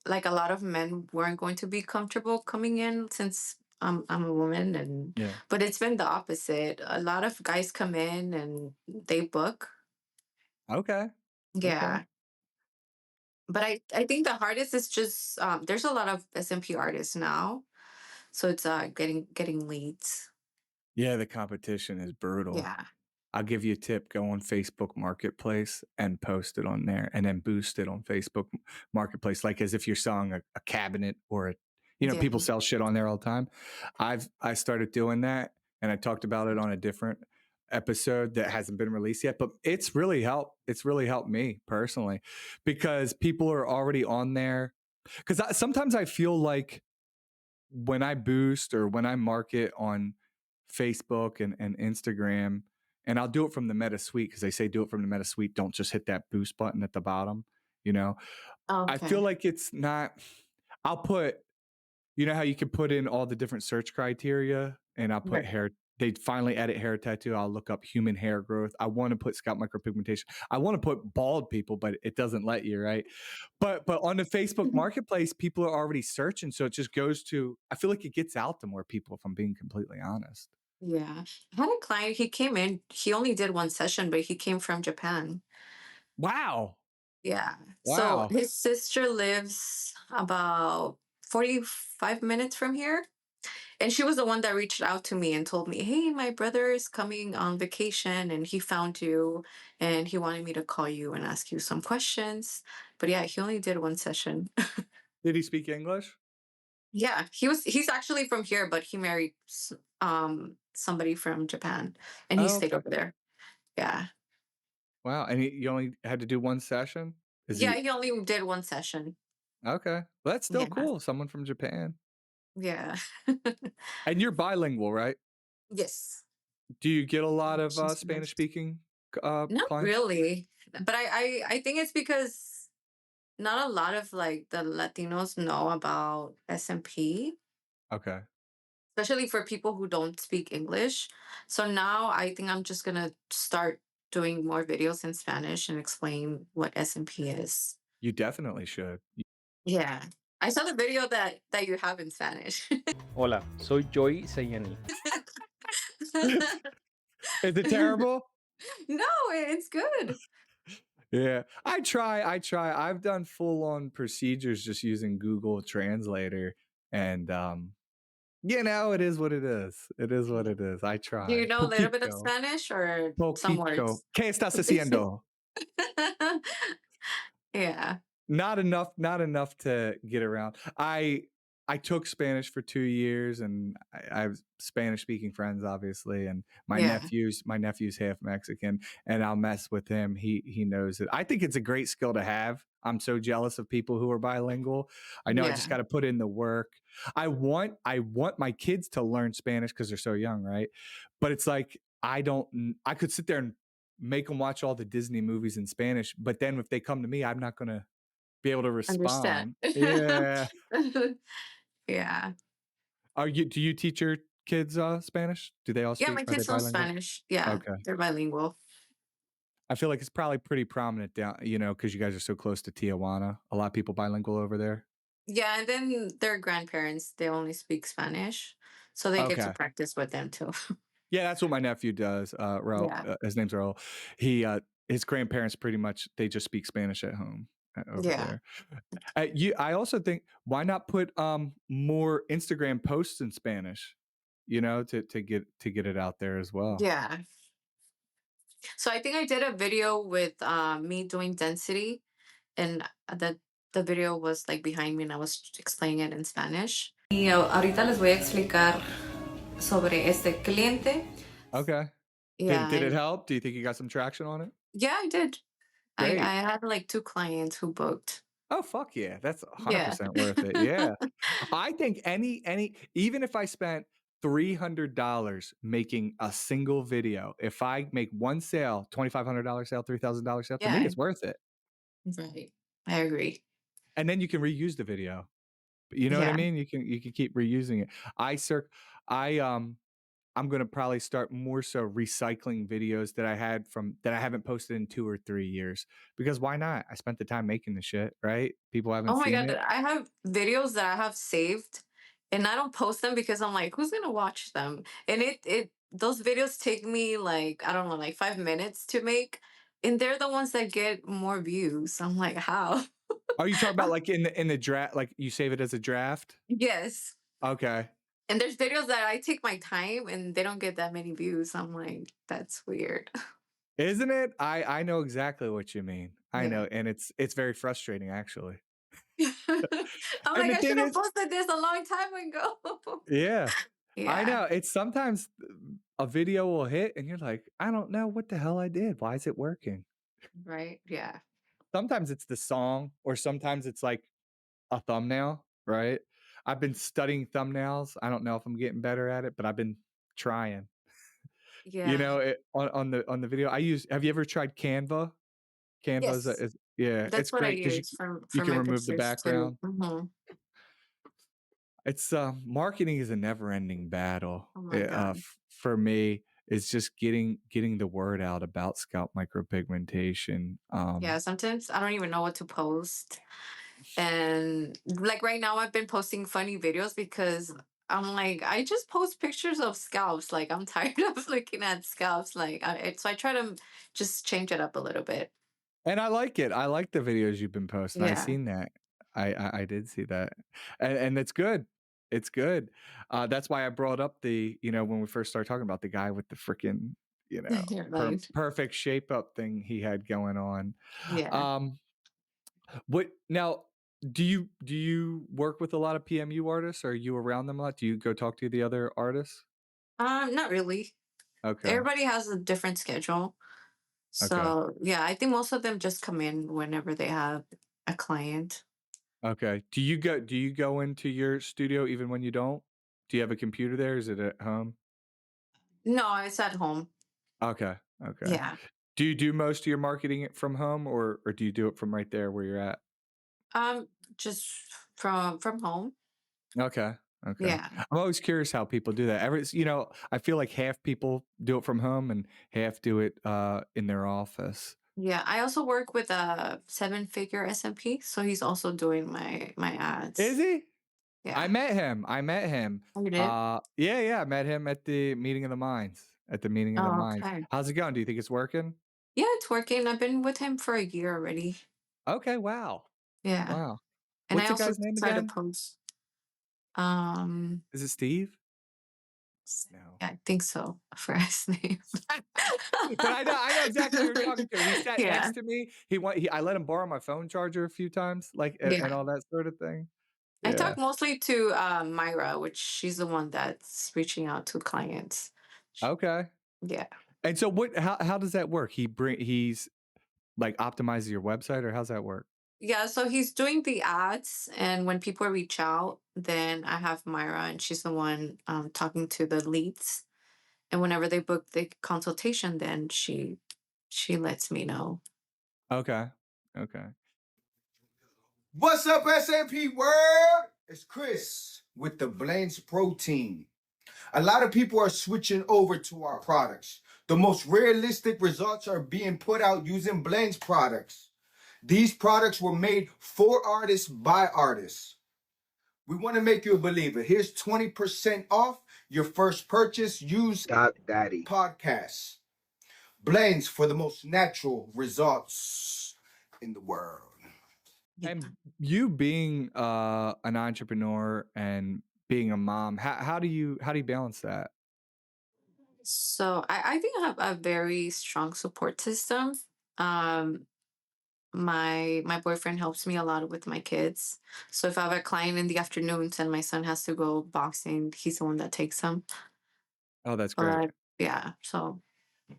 S2: like a lot of men weren't going to be comfortable coming in since I'm a woman, and
S1: Yeah.
S2: but it's been the opposite. A lot of guys come in and they book.
S1: Okay. Okay.
S2: Yeah. But I think the hardest is just there's a lot of SMP artists now, so it's getting leads.
S1: Yeah, the competition is brutal.
S2: Yeah.
S1: I'll give you a tip. Go on Facebook Marketplace and post it on there and then boost it on Facebook Marketplace, like as if you're selling a cabinet or
S2: Yeah.
S1: people sell shit on there all the time. I started doing that and I talked about it on a different episode that hasn't been released yet, but it's really helped me personally because people are already on there. Because sometimes I feel like when I boost or when I market on Facebook and Instagram, and I'll do it from the Meta Suite because they say do it from the Meta Suite. Don't just hit that boost button at the bottom. You know, I feel
S2: Okay.
S1: like it's not. I'll put, how you can put in all the different search criteria, and I'll put
S2: Right.
S1: hair. They finally edit hair tattoo. I'll look up human hair growth. I want to put scalp micropigmentation. I want to put bald people, but it doesn't let you, right? But on the Facebook Marketplace, people are already searching, so it just goes to. I feel like it gets out to more people. If I'm being completely honest.
S2: Yeah. I had a client, he came in, he only did one session, but he came from Japan.
S1: Wow.
S2: Yeah. So
S1: Wow.
S2: his sister lives about 45 minutes from here. And she was the one that reached out to me and told me, "Hey, my brother is coming on vacation and he found you and he wanted me to call you and ask you some questions." But yeah, he only did one session.
S1: Did he speak English?
S2: Yeah, he's actually from here, but he married somebody from Japan and he
S1: Oh,
S2: stayed
S1: okay.
S2: over there. Yeah.
S1: Wow, and you only had to do one session? Is
S2: Yeah,
S1: he
S2: he only did one session.
S1: okay. Well, that's still
S2: Yeah.
S1: cool, someone from Japan.
S2: Yeah.
S1: And you're bilingual, right?
S2: Yes.
S1: Do you get a lot of,
S2: She's
S1: Spanish
S2: finished.
S1: speaking,
S2: Not
S1: clients?
S2: really. But I think it's because not a lot of like the Latinos know about SMP,
S1: Okay.
S2: especially for people who don't speak English. So now I think I'm just gonna start doing more videos in Spanish and explain what SMP is.
S1: You definitely should.
S2: Yeah. I saw the video that you have in Spanish.
S3: Hola, soy Joy Sayani.
S1: Is it terrible?
S2: No, it's good.
S1: Yeah. I try. I've done full on procedures just using Google Translator and, it is what it is. It is what it is. I
S2: Do you
S1: try.
S2: know a little bit of
S1: Poquito,
S2: Spanish or some
S1: poquito.
S2: words?
S1: ¿Qué estás haciendo?
S2: Yeah.
S1: Not enough to get around. I took Spanish for 2 years and I have Spanish speaking friends obviously and
S2: Yeah.
S1: my nephew's half Mexican and I'll mess with him. He knows it. I think it's a great skill to have. I'm so jealous of people who are bilingual. I know I just
S2: Yeah.
S1: got to put in the work. I want my kids to learn Spanish cuz they're so young, right? But it's like I could sit there and make them watch all the Disney movies in Spanish, but then if they come to me, I'm not going to be able to
S2: Understand.
S1: respond. Yeah.
S2: Yeah.
S1: Do you teach your kids, Spanish? Do they all
S2: Yeah, my
S1: are they
S2: kids know
S1: bilingual?
S2: Spanish. Yeah,
S1: Okay.
S2: they're bilingual.
S1: I feel like it's probably pretty prominent down, because you guys are so close to Tijuana. A lot of people bilingual over there.
S2: Yeah, and then their grandparents, they only speak Spanish, so they get to
S1: Okay.
S2: practice with them too.
S1: Yeah, that's what my nephew does.
S2: Yeah.
S1: His name's Raul. His grandparents pretty much they just speak Spanish at home over
S2: Yeah.
S1: there. I also think why not put more Instagram posts in Spanish, to get it out there as well.
S2: Yeah. So I think I did a video with me doing density and the video was like behind me and I was explaining it in Spanish. Y ahorita les voy a explicar sobre este cliente.
S1: Okay. Did
S2: Yeah,
S1: did it help? Do you think you got some traction on it?
S2: yeah, I did. I
S1: Great.
S2: had like two clients who booked.
S1: Oh, fuck yeah. That's
S2: Yeah.
S1: 100% worth it. Yeah. I think even if I spent $300 making a single video, if I make one sale, $2,500 sale, $3,000 sale, to me,
S2: Yeah,
S1: it's worth it.
S2: right. I agree.
S1: And then you can reuse the video. You know what I
S2: Yeah.
S1: mean? You can keep reusing it. I cir I, I'm gonna probably start more so recycling videos that I haven't posted in 2 or 3 years because why not? I spent the time making the shit, right? People haven't
S2: Oh my
S1: seen
S2: God,
S1: it.
S2: I have videos that I have saved and I don't post them because I'm like, who's gonna watch them? And it those videos take me like, I don't know, like 5 minutes to make. And they're the ones that get more views. I'm like, how?
S1: Are you talking about like in the draft, like you save it as a draft?
S2: Yes.
S1: Okay.
S2: And there's videos that I take my time and they don't get that many views. I'm like, that's weird.
S1: Isn't it? I know exactly what you mean. I
S2: Yeah.
S1: know, and it's very frustrating actually.
S2: I'm
S1: And
S2: like,
S1: the
S2: I should
S1: thing
S2: have
S1: is
S2: posted this a long time ago.
S1: yeah, I
S2: Yeah.
S1: know. It's sometimes a video will hit and you're like, "I don't know what the hell I did. Why is it working?"
S2: Right. Yeah.
S1: Sometimes it's the song or sometimes it's like a thumbnail, right? I've been studying thumbnails. I don't know if I'm getting better at it, but I've been trying.
S2: Yeah.
S1: On the video, have you ever tried Canva? Canva
S2: Yes.
S1: yeah, it's
S2: That's what I
S1: great because
S2: use
S1: you
S2: for
S1: can
S2: my
S1: remove the
S2: pictures too.
S1: background.
S2: Mhm.
S1: It's, marketing is a never-ending battle,
S2: Oh my God.
S1: for me. It's just getting the word out about scalp micropigmentation.
S2: Yeah, sometimes I don't even know what to post. And like right now I've been posting funny videos because I'm like, I just post pictures of scalps. Like I'm tired of looking at scalps. Like so I try to just change it up a little bit.
S1: And I like it. I like the videos you've been posting. I
S2: Yeah.
S1: seen that. I did see that, and it's good. It's good. That's why I brought up the when we first started talking about the guy with the freaking
S2: You're like,
S1: perfect shape up thing he had going on.
S2: yeah.
S1: Um, what now? Do you work with a lot of PMU artists? Are you around them a lot? Do you go talk to the other artists?
S2: Not really.
S1: Okay,
S2: Everybody has a different schedule.
S1: okay,
S2: So yeah, I think most of them just come in whenever they have a client.
S1: okay. Do you go into your studio even when you don't? Do you have a computer there? Is it at home?
S2: No, it's at home.
S1: Okay, okay.
S2: Yeah.
S1: Do you do most of your marketing from home, or do you do it from right there where you're at?
S2: Um, just from home.
S1: Okay, okay.
S2: Yeah.
S1: I'm always curious how people do that. I feel like half people do it from home and half do it in their office.
S2: Yeah. I also work with a seven-figure SMP, so he's also doing my
S1: Is
S2: ads.
S1: he? I
S2: Yeah.
S1: met him. I met him.
S2: Oh, you did?
S1: Yeah, yeah. I met him at the meeting of the minds. At the meeting of the
S2: Oh,
S1: minds.
S2: okay.
S1: How's it going? Do you think it's working?
S2: Yeah, it's working. I've been with him for a year already.
S1: Okay. Wow.
S2: Yeah.
S1: Wow.
S2: And
S1: What's
S2: I
S1: the
S2: also
S1: guy's name
S2: try to
S1: again?
S2: post. Um,
S1: Is it Steve? No.
S2: yeah, I think so. For his name.
S1: But I know exactly who you're talking to. He sat next
S2: Yeah.
S1: to me. I let him borrow my phone charger a few times, like, and
S2: Yeah.
S1: all that sort of thing.
S2: I
S1: Yeah.
S2: talk mostly to Myra, which she's the one that's reaching out to clients.
S1: Okay.
S2: Yeah.
S1: And so how does that work? He's like optimizes your website, or how's that work?
S2: Yeah, so he's doing the ads, and when people reach out, then I have Myra, and she's the one talking to the leads. And whenever they book the consultation, then she lets me know.
S1: Okay. Okay.
S4: What's up, SMP world? It's Chris with the Blends Protein. A lot of people are switching over to our products. The most realistic results are being put out using Blends products. These products were made for artists by artists. We want to make you a believer. Here's 20% off your first purchase. Use Dattie podcast. Blends for the most natural results in the world.
S2: Yeah.
S1: And you being an entrepreneur and being a mom, how do you balance that?
S2: So I think I have a very strong support system. Um, my boyfriend helps me a lot with my kids. So if I have a client in the afternoons and my son has to go boxing, he's the one that takes them.
S1: Oh, that's great.
S2: But yeah, so I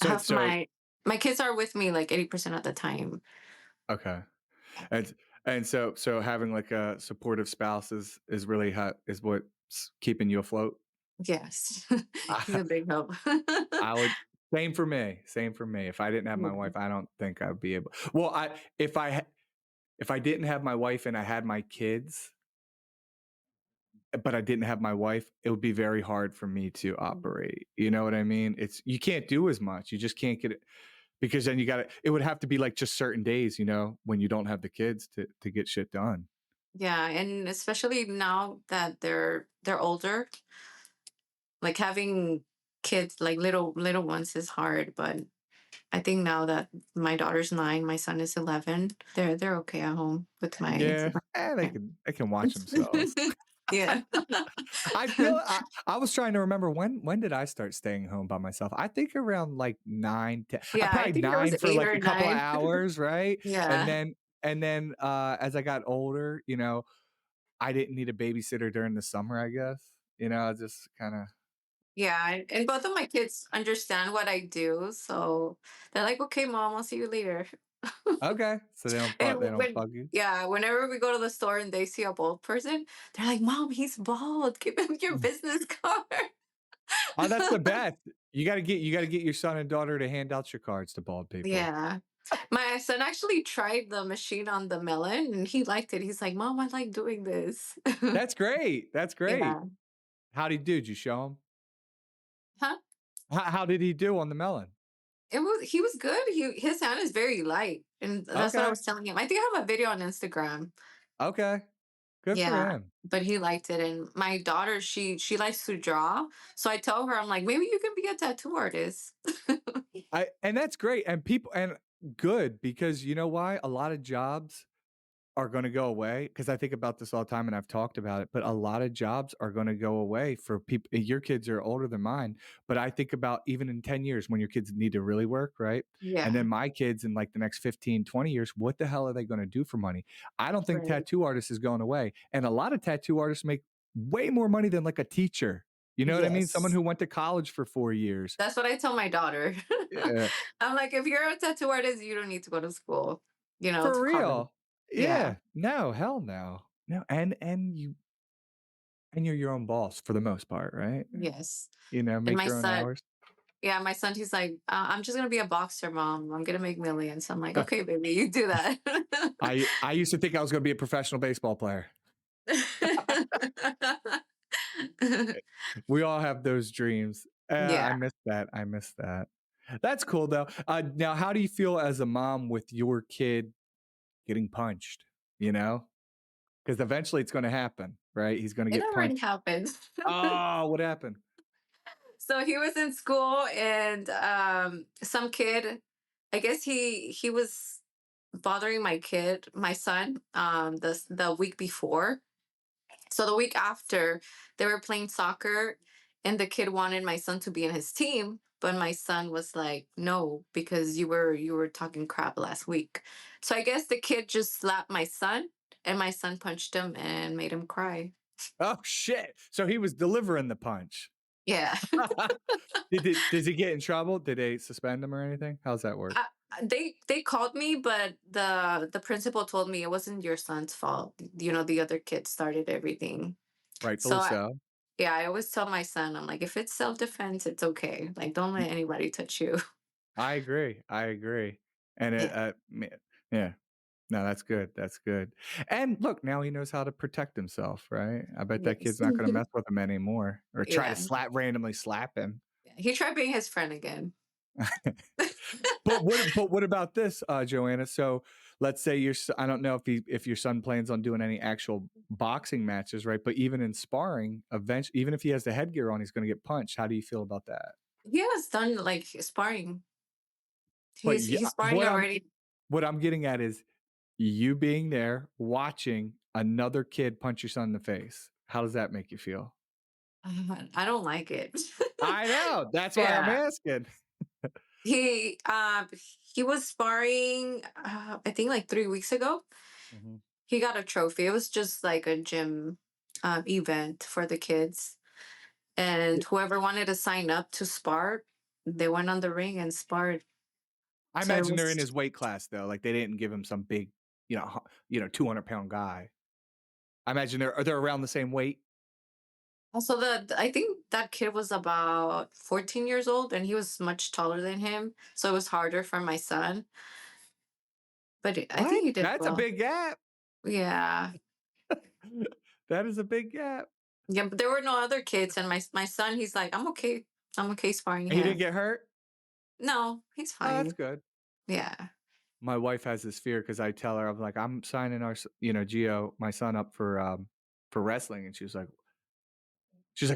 S1: So
S2: have
S1: so
S2: my kids are with me like 80% of the time.
S1: okay. And so having like a supportive spouse is really is what's keeping you afloat.
S2: Yes. He's
S1: I,
S2: a big help.
S1: I would same for me. Same for me. If I didn't have my
S2: Yeah.
S1: wife, I don't think I'd be able. Well, if I didn't have my wife and I had my kids, but I didn't have my wife, it would be very hard for me to operate. You know what I mean? You can't do as much. You just can't get it because then it would have to be like just certain days, when you don't have the kids to get shit done.
S2: Yeah, and especially now that they're older, like having kids like little ones is hard, but I think now that my daughter's 9, my son is 11, they're okay at home with my
S1: Yeah, they
S2: yeah.
S1: can watch themselves.
S2: Yeah.
S1: I was trying to remember when did I start staying home by myself? I think around like 9, 10. I
S2: Yeah, I
S1: probably
S2: think it was
S1: 9 for
S2: 8
S1: like
S2: or
S1: a couple of
S2: 9.
S1: hours, right? And
S2: Yeah.
S1: then as I got older, I didn't need a babysitter during the summer, I guess. I just kind of
S2: Yeah, and both of my kids understand what I do, so they're like, "Okay, mom, I'll see you later."
S1: okay. So
S2: And
S1: they don't bug you.
S2: yeah, whenever we go to the store and they see a bald person, they're like, "Mom, he's bald. Give him your business card."
S1: Oh, that's the best. You got to get your son and daughter to hand out your cards to bald people.
S2: Yeah. My son actually tried the machine on the melon and he liked it. He's like, "Mom, I like doing this."
S1: That's great. That's great.
S2: Yeah.
S1: How did he do? Did you show him?
S2: Huh?
S1: How did he do on the melon?
S2: He was good. His hand is very light. And that's what I
S1: Okay.
S2: was telling him. I think I have a video on Instagram.
S1: Okay. Good for
S2: Yeah.
S1: him.
S2: But he liked it. And my daughter, she likes to draw. So I tell her, I'm like, maybe you can be a tattoo artist.
S1: And that's great. And good because you know why? A lot of jobs are going to go away because I think about this all the time and I've talked about it, but a lot of jobs are going to go away for people. Your kids are older than mine, but I think about even in 10 years when your kids need to really work, right? And
S2: Yeah.
S1: then my kids in like the next 15, 20 years, what the hell are they going to do for money? I don't think
S2: Right.
S1: tattoo artists is going away. And a lot of tattoo artists make way more money than like a teacher. You know what I mean? Someone
S2: Yes.
S1: who went to college for 4 years.
S2: That's what I tell my daughter.
S1: Yeah,
S2: I'm like, if you're a tattoo artist, you don't need to go to school,
S1: for
S2: to college.
S1: real.
S2: Yeah.
S1: Yeah. No, hell no. No. And you're your own boss for the most part, right?
S2: Yes. And
S1: Make
S2: my
S1: your own
S2: son,
S1: hours.
S2: yeah, my son, he's like, I'm just gonna be a boxer, mom. I'm gonna make millions. I'm like, okay, baby, you do that.
S1: I used to think I was going to be a professional baseball player. We all have those dreams. I
S2: Yeah.
S1: miss that. I miss that. That's cool though. Now, how do you feel as a mom with your kid getting punched? You know, because eventually it's going to happen, right? He's going to
S2: It
S1: get
S2: already
S1: punched.
S2: happened.
S1: Oh, what happened?
S2: So he was in school and some kid, I guess he was bothering my son, the week before. So the week after, they were playing soccer, and the kid wanted my son to be in his team, but my son was like, "No, because you were talking crap last week." So I guess the kid just slapped my son, and my son punched him and made him cry.
S1: Oh shit! So he was delivering the punch.
S2: Yeah.
S1: Does he get in trouble? Did they suspend him or anything? How's that work?
S2: Uh, they called me, but the principal told me it wasn't your son's fault. The other kid started everything. So
S1: Rightfully so.
S2: yeah, I always tell my son, I'm like, if it's self defense, it's okay. Like, don't let anybody touch you.
S1: I agree. I agree. And
S2: Yeah.
S1: yeah, no, that's good. That's good. And look, now he knows how to protect himself, right? I bet that
S2: Yes.
S1: kid's not going to mess with him anymore or try to
S2: Yeah.
S1: randomly slap him.
S2: He tried being his friend again.
S1: But what about this, Joanna? So let's say I don't know if your son plans on doing any actual boxing matches, right? But even in sparring, eventually, even if he has the headgear on, he's going to get punched. How do you feel about that?
S2: He has done like sparring.
S1: But
S2: He's
S1: yeah,
S2: he's sparring already.
S1: what I'm getting at is you being there watching another kid punch your son in the face. How does that make you feel?
S2: I don't like it.
S1: I know. That's why I'm
S2: Yeah.
S1: asking.
S2: He he was sparring I think like 3 weeks ago.
S1: Mhm.
S2: He got a trophy. It was just like a gym event for the kids. And whoever wanted to sign up to spar, they went on the ring and sparred.
S1: I
S2: So it
S1: imagine they're in
S2: was
S1: his weight class though. Like they didn't give him some big, 200-pound guy. I imagine they're around the same weight.
S2: also I think that kid was about 14 years old and he was much taller than him. So it was harder for my son. But I
S1: What?
S2: think he did
S1: That's a
S2: well.
S1: big gap.
S2: Yeah.
S1: That is a big gap.
S2: Yeah, but there were no other kids. And my son, he's like, I'm okay. I'm okay sparring
S1: And he didn't
S2: him.
S1: get hurt.
S2: No, he's
S1: Oh, that's
S2: fine.
S1: good.
S2: Yeah.
S1: My wife has this fear because I tell her I'm like I'm signing Gio, my son, up for wrestling, and she's like,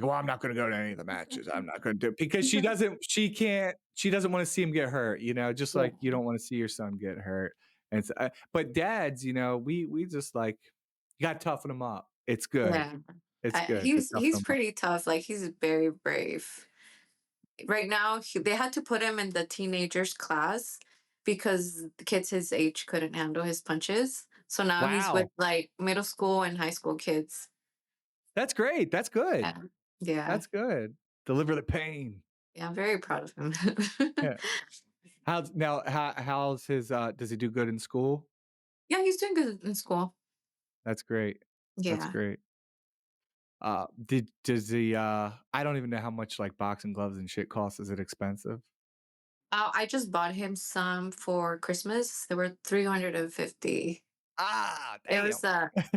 S1: well, I'm not going to go to any of the matches. I'm not going to do it because she doesn't want to see him get hurt. Just
S2: Yeah.
S1: like you don't want to see your son get hurt. And but dads, we just like you got to toughen them up. It's good.
S2: Yeah.
S1: It's good to toughen
S2: He's
S1: them up.
S2: pretty tough. Like he's very brave. Right now, they had to put him in the teenagers class because the kids his age couldn't handle his punches. So now he's with
S1: Wow,
S2: like middle school and high school kids.
S1: that's great. That's good.
S2: Yeah. Yeah.
S1: That's good. Deliver the pain.
S2: Yeah. I'm very proud of him.
S1: Yeah. How's his does he do good in school?
S2: Yeah, he's doing good in school.
S1: That's great. That's
S2: Yeah.
S1: great. Does he I don't even know how much like boxing gloves and shit cost. Is it expensive?
S2: I just bought him some for Christmas. They were 350.
S1: Ah,
S2: It
S1: damn.
S2: was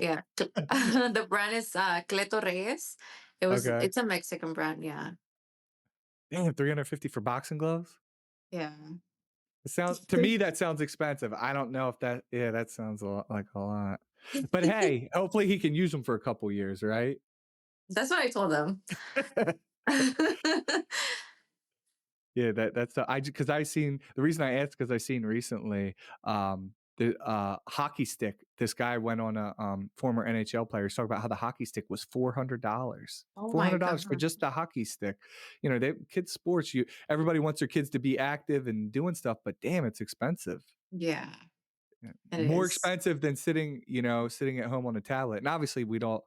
S2: yeah. The brand is Cleto Reyes.
S1: Okay.
S2: It's a Mexican brand, yeah.
S1: Damn, 350 for boxing gloves?
S2: Yeah.
S1: To me that sounds expensive. I don't know if that sounds like a lot. But hey, hopefully he can use them for a couple years, right?
S2: That's what I told them.
S1: Yeah, that's I because I seen the reason I asked because I seen recently the hockey stick. This guy went on a former NHL player. He's talking about how the hockey stick was $400.
S2: Oh
S1: Four
S2: my
S1: hundred
S2: god.
S1: dollars for just the hockey stick. You know, kids sports. Everybody wants their kids to be active and doing stuff, but damn, it's expensive.
S2: Yeah,
S1: Yeah.
S2: it
S1: More
S2: is.
S1: expensive than sitting at home on a tablet. And obviously, we don't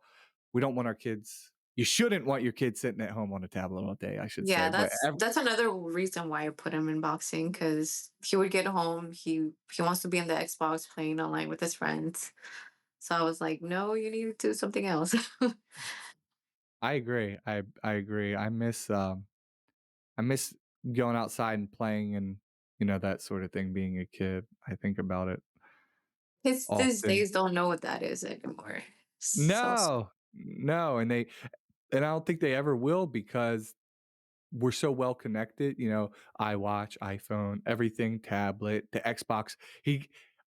S1: want our kids. You shouldn't want your kids sitting at home on a tablet all day, I should say.
S2: Yeah,
S1: But
S2: that's another reason why I put him in boxing because he would get home, he wants to be in the Xbox playing online with his friends. So I was like, no, you need to do something else.
S1: I agree. I agree. I miss going outside and playing and that sort of thing. Being a kid, I think about it
S2: Kids these
S1: often.
S2: days don't know what that is anymore. So
S1: No, no, and I don't think they ever will because we're so well connected, iWatch, iPhone, everything, tablet, the Xbox.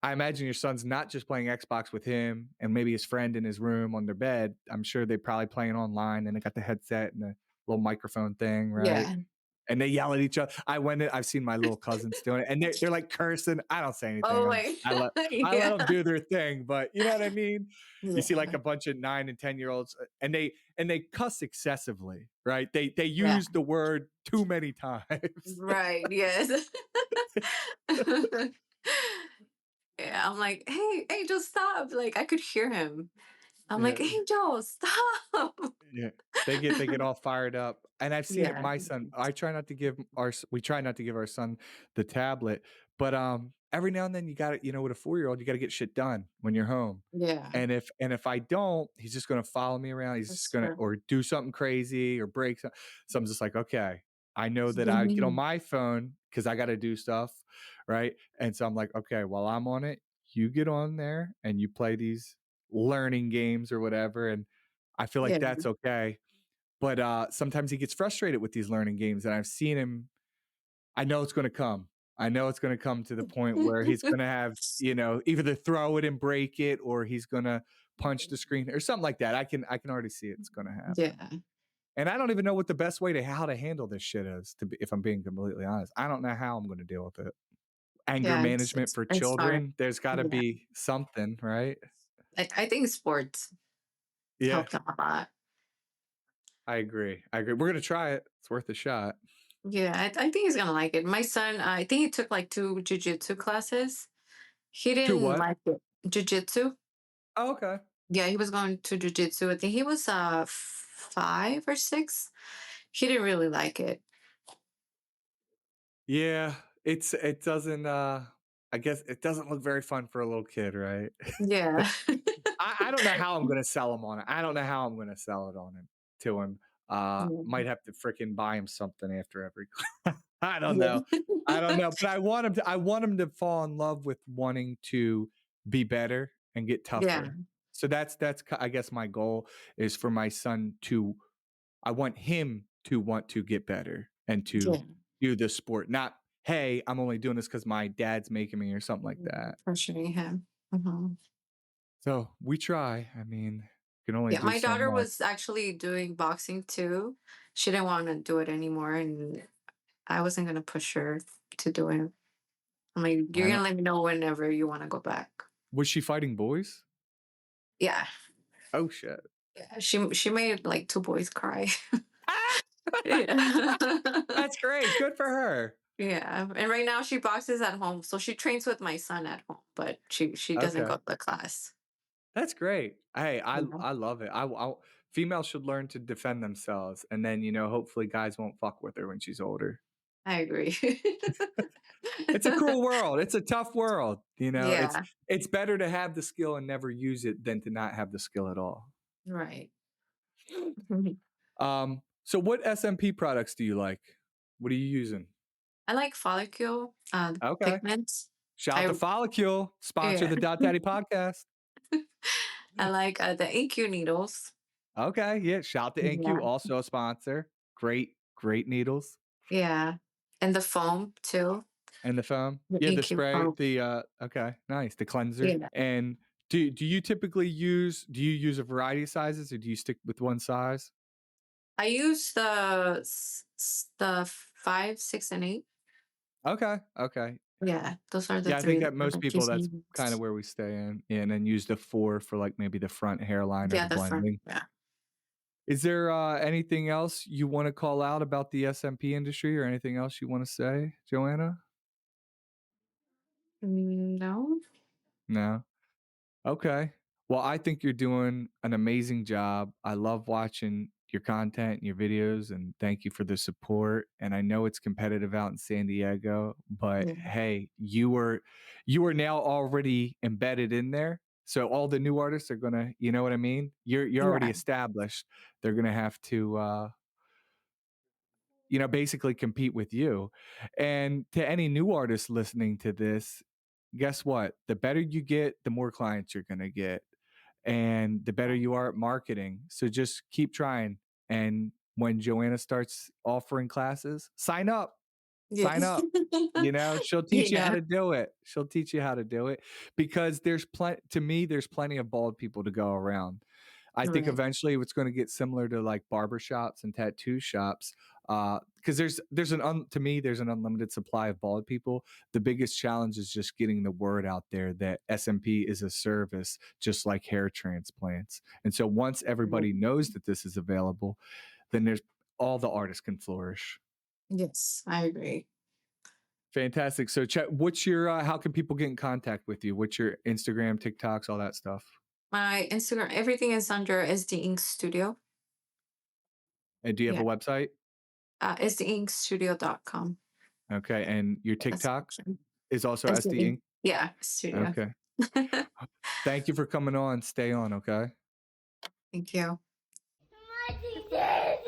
S1: I imagine your son's not just playing Xbox with him and maybe his friend in his room on their bed. I'm sure they're probably playing online and they got the headset and the little microphone thing, right?
S2: yeah.
S1: And they yell at each other. I've seen my little cousins doing it, and they're like cursing. I don't say anything.
S2: Oh my
S1: I let
S2: yeah.
S1: them do their thing, but you know what I mean. You see like
S2: Yeah.
S1: a bunch of 9 and 10-year-olds, and they cuss excessively, right? They
S2: Yeah.
S1: use the word too many times.
S2: Right. Yes. Yeah, I'm like, hey, Angel, stop. Like I could hear him. I'm
S1: Yeah,
S2: like, Angel, stop.
S1: yeah. They get all fired up, and I've seen it.
S2: Yeah.
S1: My son. We try not to give our son the tablet, but every now and then you got to, with a 4-year-old, you got to get shit done when you're home.
S2: Yeah.
S1: And if I don't, he's just gonna follow me around. He's just
S2: That's
S1: gonna
S2: true.
S1: or do something crazy or break something. So I'm just like, okay, I know that I get on
S2: Mhm.
S1: my phone because I got to do stuff, right? And so I'm like, okay, while I'm on it, you get on there and you play these learning games or whatever, and I feel like
S2: Yeah.
S1: that's okay. But sometimes he gets frustrated with these learning games, and I've seen him. I know it's going to come. I know it's going to come to the point where he's going to have, either throw it and break it, or he's going to punch the screen or something like that. I can already see it's going to happen.
S2: Yeah.
S1: And I don't even know what the best way to how to handle this shit is. If I'm being completely honest, I don't know how I'm going to deal with it. Anger
S2: Yeah.
S1: management for
S2: It's hard.
S1: children. There's got to
S2: Yeah.
S1: be something, right?
S2: I think sports
S1: Yeah,
S2: helped him a lot.
S1: I agree. We're gonna try it. It's worth a shot.
S2: Yeah, I think he's gonna like it. My son, I think he took like 2 jujitsu classes. He
S1: To
S2: didn't
S1: what?
S2: like it. Jujitsu.
S1: Oh, okay.
S2: Yeah, he was going to jujitsu. I think he was 5 or 6. He didn't really like it.
S1: Yeah, it doesn't. I guess it doesn't look very fun for a little kid, right?
S2: Yeah.
S1: I don't know how I'm gonna sell him on it. I don't know how I'm gonna sell it on him to him.
S2: Yeah.
S1: Might have to freaking buy him something after every. I don't
S2: Yeah.
S1: know. I don't know, but I want him to fall in love with wanting to be better and get
S2: Yeah.
S1: tougher. So I guess my goal is for my son to. I want him to want to get better and to
S2: Yeah.
S1: do this sport. Not, hey, I'm only doing this because my dad's making me or something like that.
S2: Pressuring him. Mhm.
S1: So we try. I mean, can only
S2: Yeah,
S1: do
S2: my
S1: so
S2: daughter
S1: much.
S2: was actually doing boxing too. She didn't want to do it anymore, and I wasn't gonna push her to do it. I'm like, you're
S1: I
S2: gonna
S1: don't.
S2: let me know whenever you want to go back.
S1: Was she fighting boys?
S2: Yeah,
S1: Oh shit.
S2: yeah. She made like 2 boys cry.
S1: Ah!
S2: Yeah.
S1: That's great. Good for her.
S2: Yeah, and right now she boxes at home, so she trains with my son at home, but she doesn't go
S1: Okay.
S2: to the class.
S1: That's great. Hey, I
S2: Yeah,
S1: I love it. Females should learn to defend themselves, and then hopefully guys won't fuck with her when she's older.
S2: I agree.
S1: It's a cruel world. It's a tough world. It's
S2: Yeah,
S1: it's better to have the skill and never use it than to not have the skill at all.
S2: right.
S1: So what SMP products do you like? What are you using?
S2: I like follicle, the
S1: Okay.
S2: pigments.
S1: Shout out
S2: I
S1: to Follicule, sponsor
S2: Yeah,
S1: the Daddy podcast.
S2: I like the AQ needles.
S1: Okay, yeah. Shout to NQ,
S2: Yeah,
S1: also a sponsor. Great needles.
S2: yeah, and the foam too.
S1: And the foam.
S2: The
S1: Yeah, the
S2: AQ
S1: spray,
S2: foam.
S1: okay, nice. The cleanser.
S2: Yeah,
S1: And do you use a variety of sizes or do you stick with one size?
S2: I use the 5, 6, and 8.
S1: Okay.
S2: Yeah, those are the
S1: Yeah, I think
S2: three that
S1: that
S2: are
S1: most
S2: like
S1: people,
S2: just
S1: that's kind of where we stay in and use the 4 for like maybe the front hairline or
S2: yeah,
S1: the
S2: the front.
S1: blending.
S2: Yeah.
S1: Is there anything else you want to call out about the SMP industry or anything else you want to say, Joanna?
S2: No.
S1: No. Okay. Well, I think you're doing an amazing job. I love watching your content and your videos, and thank you for the support. And I know it's competitive out in San Diego, but
S2: Yeah.
S1: hey, you are now already embedded in there. So all the new artists are gonna, you know what I mean? You're already
S2: Yeah.
S1: established. They're gonna have to basically compete with you. And to any new artists listening to this, guess what? The better you get, the more clients you're going to get. And the better you are at marketing. So just keep trying. And when Joanna starts offering classes, sign up.
S2: Yeah.
S1: Sign up. She'll teach you how
S2: Yeah.
S1: to do it. She'll teach you how to do it because to me, there's plenty of bald people to go around. I think
S2: Right.
S1: eventually it's going to get similar to like barber shops and tattoo shops because there's to me there's an unlimited supply of bald people. The biggest challenge is just getting the word out there that SMP is a service just like hair transplants. And so once everybody knows that this is available, then there's all the artists can flourish.
S2: Yes, I agree.
S1: Fantastic. So Chet, what's your how can people get in contact with you? What's your Instagram, TikToks, all that stuff?
S2: My Instagram, everything is under SD Ink Studio.
S1: And do you have
S2: Yeah.
S1: a website?
S2: SDinkstudio.com.
S1: Okay. And your
S2: That's
S1: TikTok
S2: option.
S1: is also
S2: SD
S1: SD
S2: Ink.
S1: Ink?
S2: Yeah, studio.
S1: Okay. Thank you for coming on. Stay on, okay?
S2: Thank you.
S5: Daddy.